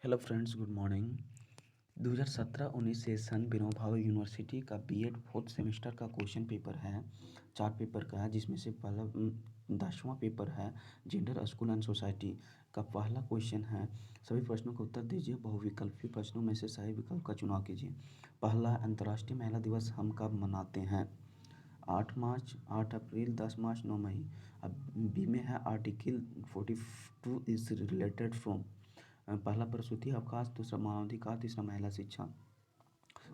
Hello friends, good morning. 2017-19 session Vinoba Bhave university का BEd fourth semester का question paper है। 4 paper का है, जिसमें से पहला 10वां पेपर है जेंडर स्कूल एंड सोसाइटी का। पहला क्वेश्चन है, सभी प्रश्नों का उत्तर दीजिए, बहुविकल्पी प्रश्नों में से सही विकल्प का चुनाव कीजिए। पहला, अंतर्राष्ट्रीय महिला दिवस हम कब मनाते हैं? 8 मार्च, 8 अप्रैल, 10 मार्च, 9 मई। अब बी में है आर्टिकल 42 इज रिलेटेड फ्रॉम। पहला प्रसूति अवकाश, दूसरा मानवाधिकार, तीसरा महिला शिक्षा,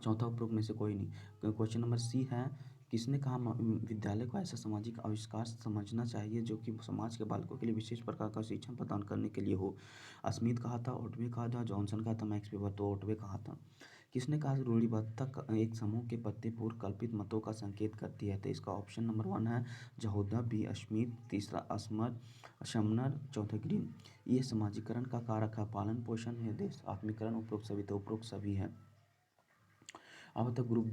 चौथा उपरोक्त में से कोई नहीं। क्वेश्चन नंबर सी है, किसने कहा विद्यालय को ऐसा सामाजिक आविष्कार समझना चाहिए जो कि समाज के बालकों के लिए विशेष प्रकार का शिक्षण प्रदान करने के लिए हो? स्मिथ कहा था, ओटवे कहा था, जॉनसन कहा था, मैक्स वेबर। तो ओटवे कहा था। किसने कहा रूढ़िबद्धता एक समूह के प्रति पूर्व कल्पित मतों का संकेत करती है? तो इसका ऑप्शन नंबर 1 है जहोदा, बी स्मिथ, तीसरा असमर समनर, चौथा ग्रीन। ये समाजीकरण का कारक है, पालन पोषण निर्देश आत्मीकरण उपरोक्त सभी। तो उपरोक्त सभी है। अब तक ग्रुप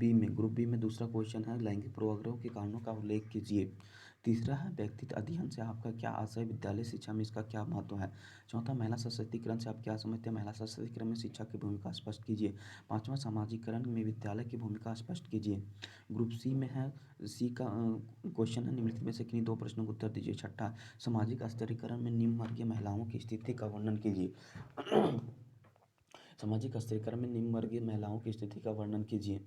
बी में दूसरा क्वेश्चन है, लैंगिक पूर्वाग्रहों के कारणों का उल्लेख कीजिए। तीसरा है, व्यक्तित्व अध्ययन से आपका क्या आशय, विद्यालय शिक्षा में इसका क्या महत्व है। चौथा, महिला सशक्तिकरण से आप क्या समझते हैं, महिला सशक्तिकरण में शिक्षा की भूमिका स्पष्ट कीजिए। पांचवा, सामाजिकरण में विद्यालय की भूमिका स्पष्ट कीजिए। ग्रुप सी में है, सी का क्वेश्चन है, निम्नलिखित में से किन्हीं दो प्रश्नों का उत्तर दीजिए। छठा, सामाजिक स्तरीकरण में निम्न वर्गीय महिलाओं की स्थिति का वर्णन कीजिए। सामाजिक स्थिरीकरण में निम्न वर्गीय महिलाओं की स्थिति का वर्णन कीजिए।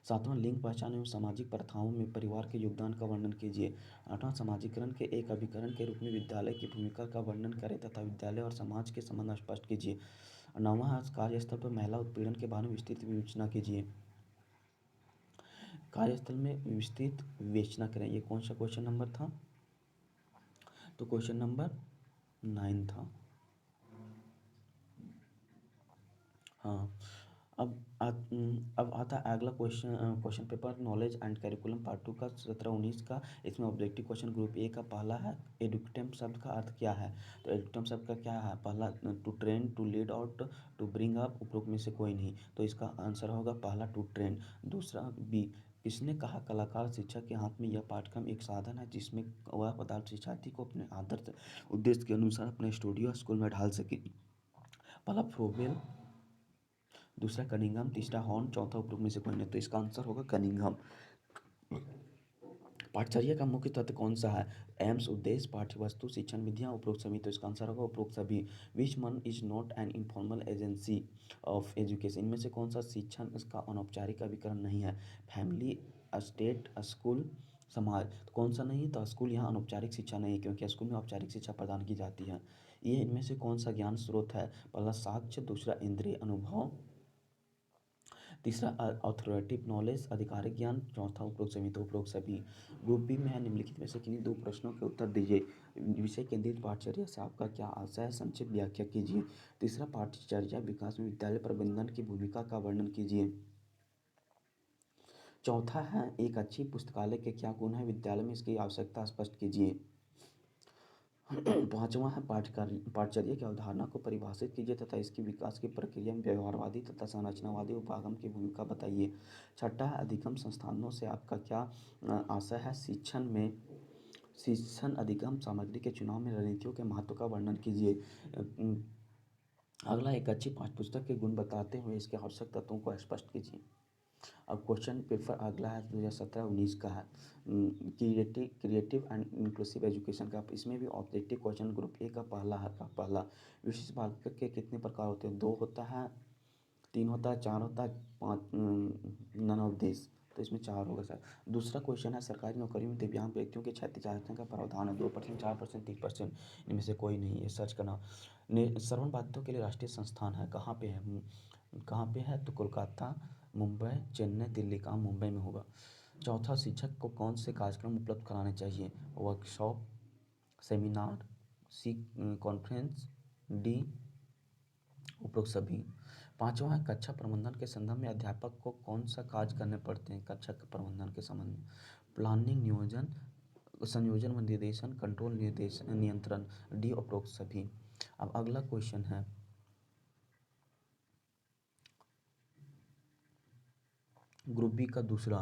सातवां, लिंग पहचान एवं सामाजिक प्रथाओं में परिवार के योगदान का वर्णन कीजिए। आठवां, समाजीकरण के एक अभिकरण के रूप में विद्यालय की भूमिका का वर्णन करें तथा विद्यालय और समाज के संबंध स्पष्ट कीजिए। नौवां, कार्यस्थल पर महिला उत्पीड़न के बारे में विस्तृत विवेचना कीजिए। कार्यस्थल में विस्तृत विवेचना करें। ये कौन सा क्वेश्चन नंबर था? तो क्वेश्चन नंबर 9 था। हाँ, अब आता है अगला question paper knowledge and curriculum part 2 का 17-19 का। इसमें ऑब्जेक्टिव क्वेश्चन ग्रुप ए का पहला है, एडुकेटम शब्द का अर्थ क्या है? तो एडुकेटम शब्द का क्या है? पहला, टू ट्रेन, टू लीड और टू ब्रिंग अप, उपरोक्त में से कोई नहीं। तो इसका आंसर होगा पहला, टू ट्रेन। दूसरा, बी, किसने कहा कलाकार शिक्षक के हाथ में यह पाठ्यक्रम एक साधन है जिसमें वह पदार्थ शिक्षार्थी को अपने आदर्श उद्देश्य के अनुसार अपने स्टूडियो स्कूल में ढाल सके। पहला, फ्रोबेल, दूसरा कनिंघम, तीसरा हॉर्न, चौथा उपरोक्त में से कोई नहीं। तो इसका आंसर होगा कनिंघम। पाठचर्या का मुख्य तत्व कौन सा है? एम्स, उद्देश्य, पाठ्यवस्तु, शिक्षण विधियाँ, उपरोक्त सभी। तो इसका आंसर होगा उपरोक्त सभी। Which one is not an informal agency of education? इनमें से कौन सा शिक्षण इसका अनौपचारिक अभिकरण नहीं है? फैमिली, स्टेट, स्कूल, समाज। तो कौन सा नहीं? तो स्कूल यहाँ अनौपचारिक शिक्षा नहीं है, क्योंकि स्कूल में औपचारिक शिक्षा प्रदान की जाती है। ये इनमें से कौन सा ज्ञान स्रोत है? पहला, साक्ष्य, दूसरा इंद्रिय अनुभव, तीसरा अथॉरिटेटिव नॉलेज, आधिकारिक ज्ञान, चौथा उपरोक्त सभी। तो उपरोक्त सभी। ग्रुप बी में है, निम्नलिखित में से किन्हीं दो प्रश्नों के उत्तर दीजिए। विषय केंद्रित पाठचर्या से आपका क्या आशय है, संक्षिप्त व्याख्या कीजिए। तीसरा, पाठचर्या विकास में विद्यालय प्रबंधन की भूमिका का वर्णन कीजिए। चौथा है, एक अच्छी पुस्तकालय के क्या गुण है, विद्यालय में इसकी आवश्यकता स्पष्ट कीजिए। पांचवा है, पाठचर्या की अवधारणा को परिभाषित कीजिए तथा इसकी विकास की प्रक्रिया में व्यवहारवादी तथा संरचनावादी उपागम की भूमिका बताइए। छठा है, अधिगम संस्थानों से आपका क्या आशय है, शिक्षण अधिगम सामग्री के चुनाव में रणनीतियों के महत्व का वर्णन कीजिए। अगला, एक अच्छी पाठ्यपुस्तक के गुण बताते हुए इसके आवश्यक तत्वों को स्पष्ट कीजिए। अब क्वेश्चन पेपर अगला है 2017-19 का है, क्रिएटिव एंड इंक्लूसिव एजुकेशन का। इसमें भी ऑब्जेक्टिव क्वेश्चन ग्रुप ए का पहला है। पहला, विशिष्ट बालक के कितने प्रकार होते हैं? 2 होता है, 3 होता है, 4 होता है, 5 नन ऑफ दिस। तो इसमें 4 होगा सर। दूसरा क्वेश्चन है, सरकारी नौकरी में दिव्यांग व्यक्तियों के क्षैतिज आरक्षण का प्रावधान है? 2%, 4%, 3%। इनमें से कोई नहीं है, सर्च करना। श्रवण बाधितों के लिए राष्ट्रीय संस्थान है, कहाँ पे है? कहाँ पे है? तो कोलकाता, मुंबई, चेन्नई, दिल्ली। का मुंबई में होगा। चौथा, शिक्षक को कौन से कार्यक्रम उपलब्ध कराने चाहिए? वर्कशॉप, सेमिनार, सी कॉन्फ्रेंस, डी उपरोक्त सभी। पांचवा है, कक्षा प्रबंधन के संदर्भ में अध्यापक को कौन सा कार्य करने पड़ते हैं कक्षा के प्रबंधन के संबंध में? प्लानिंग, नियोजन, संयोजन व निर्देशन, कंट्रोल, नियंत्रण, डी उपरोक्त सभी। अब अगला क्वेश्चन है, ग्रुप बी का दूसरा,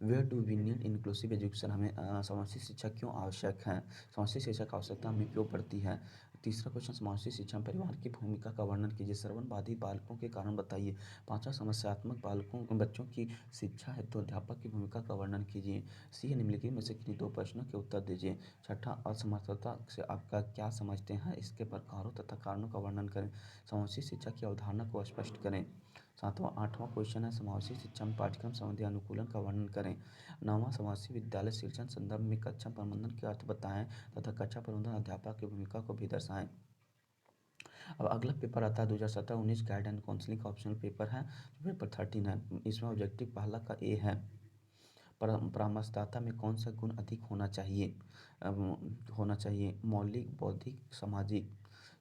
where do we need inclusive education? हमें समावेशी शिक्षा क्यों आवश्यक है? समावेशी शिक्षा की आवश्यकता हमें क्यों पड़ती है? तीसरा क्वेश्चन, समावेशी शिक्षा में परिवार की भूमिका का वर्णन कीजिए। श्रवण बाधित बालकों के कारण बताइए। पांचवा, समस्यात्मक बालकों बच्चों की शिक्षा हेतु अध्यापक की भूमिका का वर्णन कीजिए। सी, निम्नलिखित में से किन्हीं दो प्रश्नों के उत्तर दीजिए। छठा, असमर्थता से आपका क्या समझते हैं, इसके प्रकारों तथा कारणों का वर्णन करें। समावेशी शिक्षा की अवधारणा को स्पष्ट करें। सातवां आठवां क्वेश्चन है, समावेशी शिक्षा में पाठ्यक्रम संबंधी अनुकूलन का वर्णन करें। नौवां, समावेशी विद्यालय शिक्षण संदर्भ में कक्षा प्रबंधन के अर्थ बताएं तथा कक्षा प्रबंधन अध्यापक की भूमिका को भी दर्शाएं। अब अगला पेपर आता है 2017-19 गाइड एंड काउंसलिंग का ऑप्शनल पेपर है, जो पेपर 13 है। इसमें ऑब्जेक्टिव पहला का ए है, परामर्शदाता में कौन सा गुण अधिक होना चाहिए। मौलिक, बौद्धिक, सामाजिक।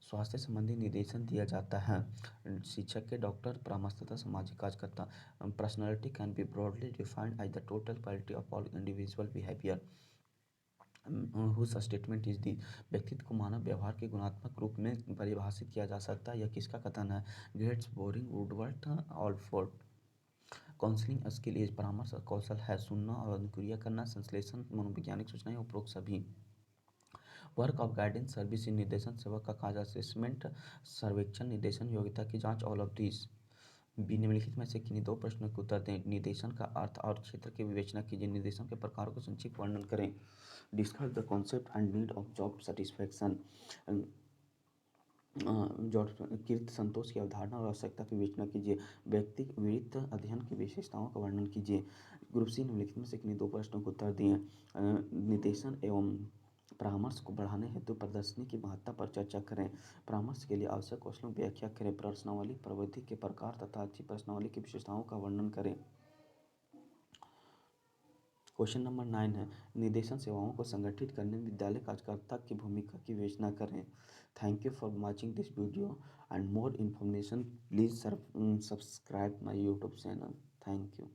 स्वास्थ्य संबंधी निर्देशन दिया जाता है। शिक्षक के डॉक्टर, परामर्शदाता, सामाजिक कार्यकर्ता। Personality can be broadly defined as the total quality of all individual behaviour whose statement is the. व्यक्तित्व को मानव व्यवहार के गुणात्मक रूप में परिभाषित किया जा सकता है, यह किसका कथन है। Gates, Boring, Woodworth, Allport. Counselling skill is, परामर्श कौशल है सुनना और अनुक्रिया करना, संश्लेषण, मनोवैज्ञानिक सूचनाएं, उपरोक्त सभी। Work of guidance service in, निर्देशन सेवक का कार्य, असेसमेंट, सर्वेक्षण, निर्देशन, योग्यता की जांच, ऑल ऑफ दिस। बी, निम्नलिखित में से किन्हीं दो प्रश्नों के उत्तर दें। निर्देशन का अर्थ और क्षेत्र की विवेचना कीजिए। निर्देशन के प्रकारों को संक्षिप्त वर्णन करें। Discuss the concept and need of job satisfaction. Job कृत संतोष की अवधारणा और आवश्यकता की विवेचना कीजिए। व्यक्तिवृत्त अध्ययन की विशेषताओं का वर्णन कीजिए। ग्रुप सी, निम्नलिखित में से किन्हीं दो प्रश्नों के उत्तर दिए। निर्देशन एवं परामर्श को बढ़ाने हेतु प्रदर्शनी की महत्ता पर चर्चा करें। परामर्श के लिए आवश्यक कौशलों की व्याख्या करें। प्रश्नावली प्रविधि के प्रकार तथा अच्छी प्रश्नावली की विशेषताओं का वर्णन करें। क्वेश्चन नंबर 9 है, निर्देशन सेवाओं को संगठित करने में विद्यालय कार्यकर्ता की भूमिका की विवेचना करें। Thank you for watching this video and more information please subscribe my YouTube channel. Thank you.